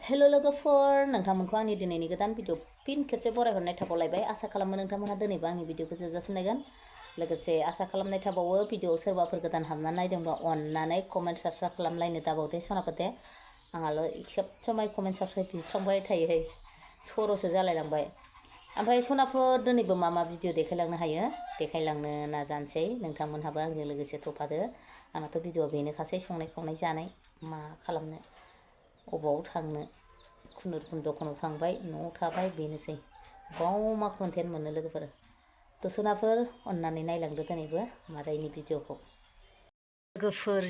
Hello लोगोफोर नोंथांमोनखौ आंनि दिनैनि गोदान भिडिअ फिन खेबसे बरायहरनाय थाबावलायबाय आसा खालामो नोंथांमोनहा दिनैबो आंनि भिडिअखौ जोबजासिम नायगोन लोगोसे आसा खालामनाय थाबावो भिडिअआव सोरबाफोर गोदान हाबनानै नायदोंबा अननानै कमेन्ट साबस्क्राइब खालामलायनो दाबावदे सनापते आंहाल' सब समाय कमेन्ट साबस्क्राइब बिफ्रांबाय थायोहै सर'सो जालायलांबाय ओमफ्राय सनाफोर दिनैबो मा भिडिअ देखायलांनो हायो देखायलांनो नाजानोसै नोंथांमोनहाबो आंजों लोगोसे थफादो आंनाथ' भिडिअआ बेनोखासै संनाय खावनाय जानाय मा खालामनो अबाव थांनो खुनुरुखुम दखानाव थांबाय न'आव थाबाय बेनोसै बाव मा कन्टेन्ट मोनो लोगोफोर दसनाफोर अननानै नायलांदो दिनैबो मादैनि भिडिअखौ लोगोफोर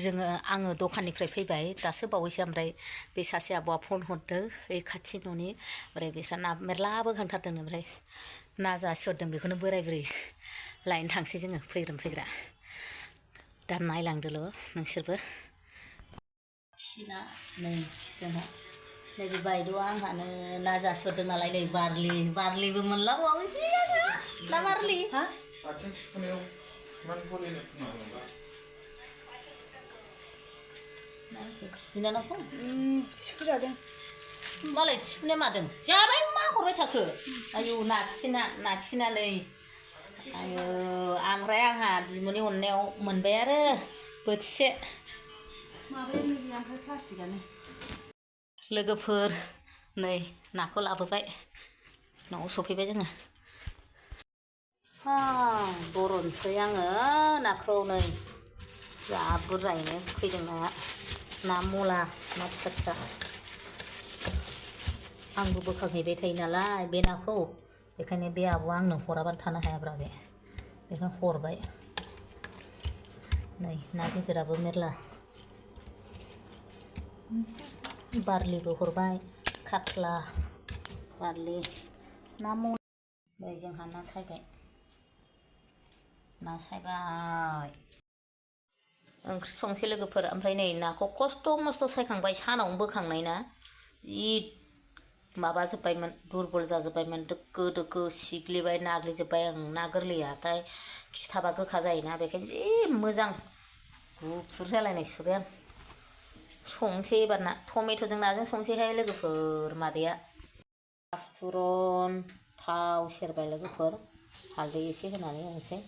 आङो दखाननिफ्राय फैबाय दासो बावैसो ओमफ्राय बे सासे आब'आ फन हरदों ओइ खाथि न'नि ओमफ्राय बिस्रा ना मेरला बोखांथारदों ओमफ्राय ना जासिहरदों बेखौनो बोराय बुरै लायनो थांसै जोङो फैग्रा दा नायलांदोल' नोंसोरबो सिना नै जोंहा नैबे बायद'आ आंहानो ना जासिहरदों नालाय नै बारलिबो मोनलाबावैसै आङो ना बारलि हा आथिं सुनायाव मान बलिनो फुनांगौ बिनानावखौ थिफुजादों मालाय थिफुनाया मादों जाबाय मा हरबाय थाखो आयौ नाखिना नै आयौ ओमफ्राय आंहा बिमुनि अननायाव मोनबाय आरो बोथिसे माबायानो गैया ओमफ्राय प्लास्टिकआनो लोगोफोर नै नाखौ लाबोबाय न'आव सफैबाय जोङो बर'नोसै आङो नाखौ नै जा बुरजायैनो फैदों नाया ना मला ना फिसा आंबो बोखांहैबाय थायो नालाय बे नाखौ बेखायनो बे आब'आ आंनो हराबानो थानो हायाब्रा बेखायनो हरबाय नै ना गिदिराबो मेरला बारलिबो हरबाय काटला बारलि ना मला नै जोंहा ना सायबाय ओंख्रि संसै लोगोफोर ओमफ्राय नै नाखौ खस्थ' मस्थ' सायखांबाय सानावनो बोखांनाय ना जि माबाजोब्बायमोन दुरबल जाजोब्बायमोन दोगो सिग्लिबाय नाग्लिजोब्बाय आं ना गोरलैयाथाय खिथाबा गोखा जायोना बेखायनो जि मोजां गुफुर जालायनाय सुबाय आं संसै एबार ना टमेट'जों नाजों संसैहाय लोगोफोर मादैया पासफुरन थाव सेरबाय लोगोफोर हालदै एसे होनानै एवनोसै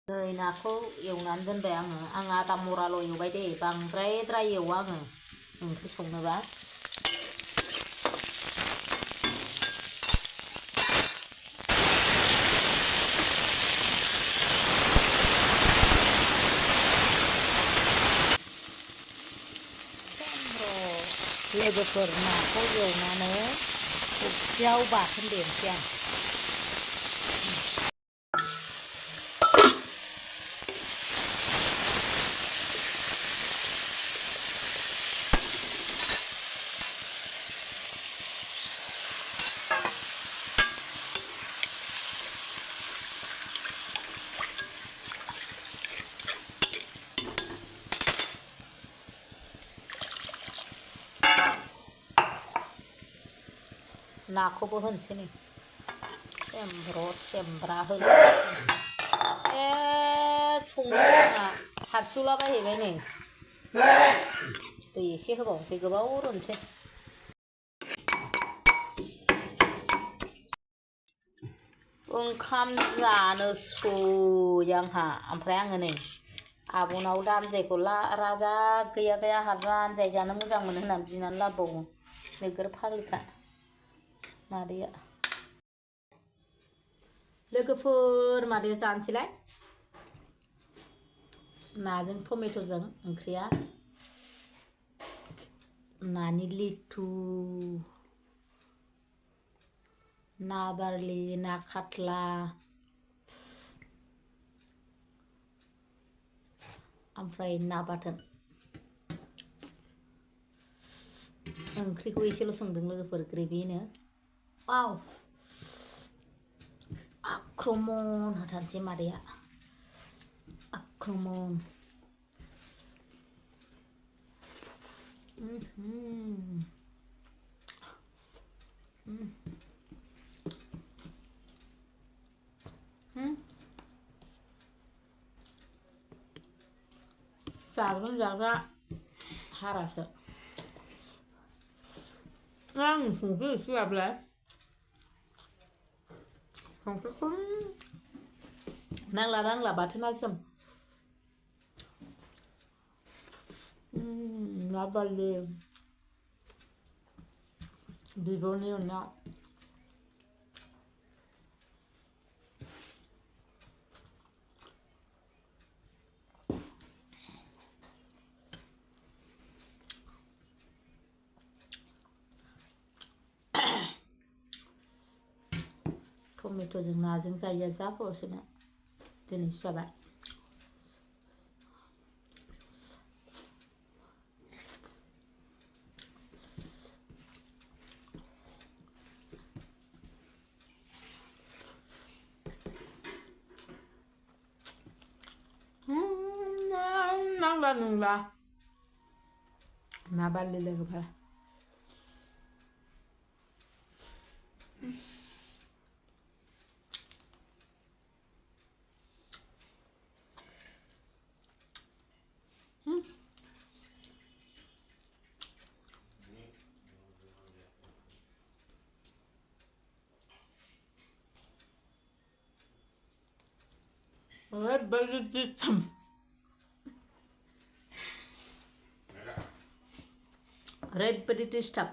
नै नाखौ एवनानै दोनबाय आं आदा मराल' एवबाय दे बांद्रायद्राय एवा आङो ओंख्रि संनोबा लोगोफोर नाखौ एवनानै थोबसेयाव बाथोन देनोसै आं नाखौबो होनोसै नै सेमब्रा होनो संनो आंहा हारसिउलाबायहैबाय नै दै एसे होबावनोसै गोबाव रुनोसै ओंखाम जानोसै आंहा ओमफ्राय आङो नै आब'नाव दामजायखौ राजा गैया आंहा रानजाय जानो मोजां मोनो होननानै बिनानै लाबोबावो नोगोर फाग्लिखा मादैया लोगोफोर मादैया जानोसैलाय नाजों टमेट'जों ओंख्रिया नानि लिटु ना बारलि ना काटला ओमफ्राय ना बाथोन ओंख्रिखौ एसेल' संदों लोगोफोर ग्रेभिनो वाव आक्रमन होथारनोसै मादैया आक्रमन Sarın zagra harası. Nang sungguh siap lah. Sungguh pun nang la batın alsam. La barli. Biboni onaiyao. 토마토जों 나जों जायो जा गोथावसोना दिनै जाबाय नांला नुंला ना बारलि लोगोफोर ओरैबायदि डिस्टार्ब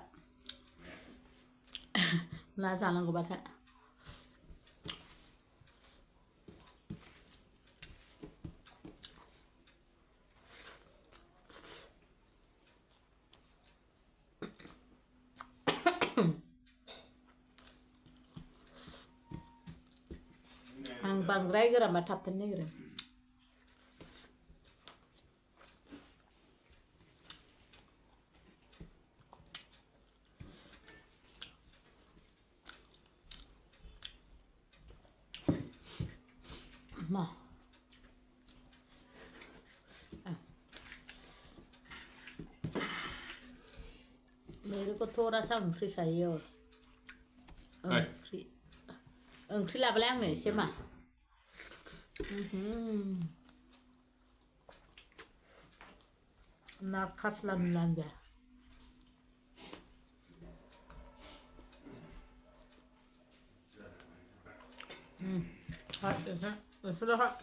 ना जानांगौबाथाय आं बांद्राय गोराबा थाबथानो नागिरो मा मेरे को थोड़ा सा ओंख्रि चाहिए और ओंख्रि लाबोलाय आंनो एसे मा ना काटला Lanja hot is it? It's really hot.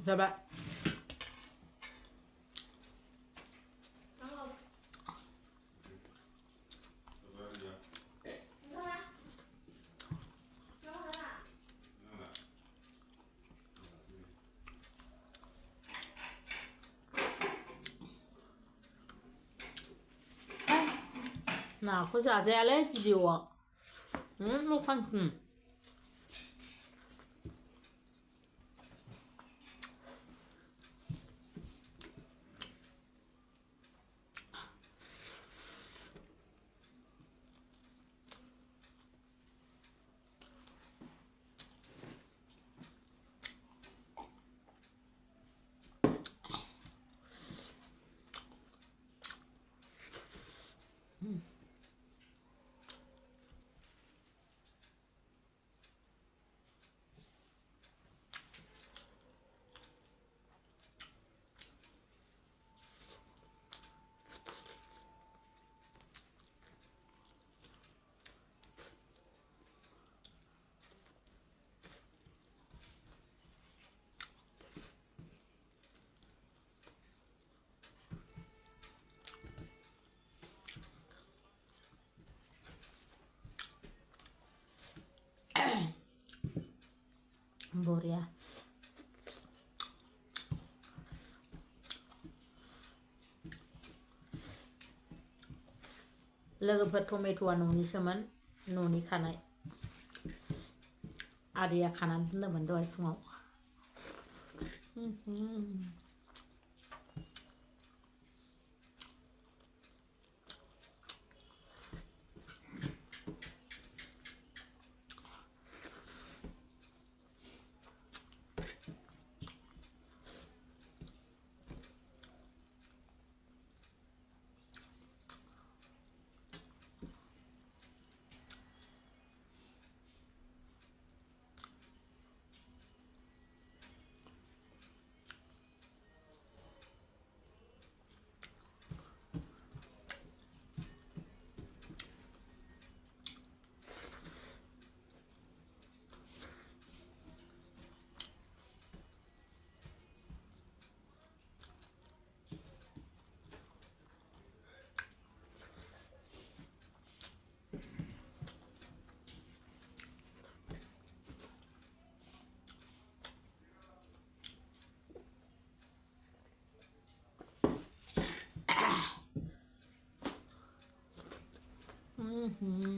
Coba. Nah, aku saja le video. Bukan. Boria. लोगोफोर टमेट'आ न'निसोमोन न'नि खानाय आदैया खानानै दोनदोंमोन दहाय फुङाव Mhm.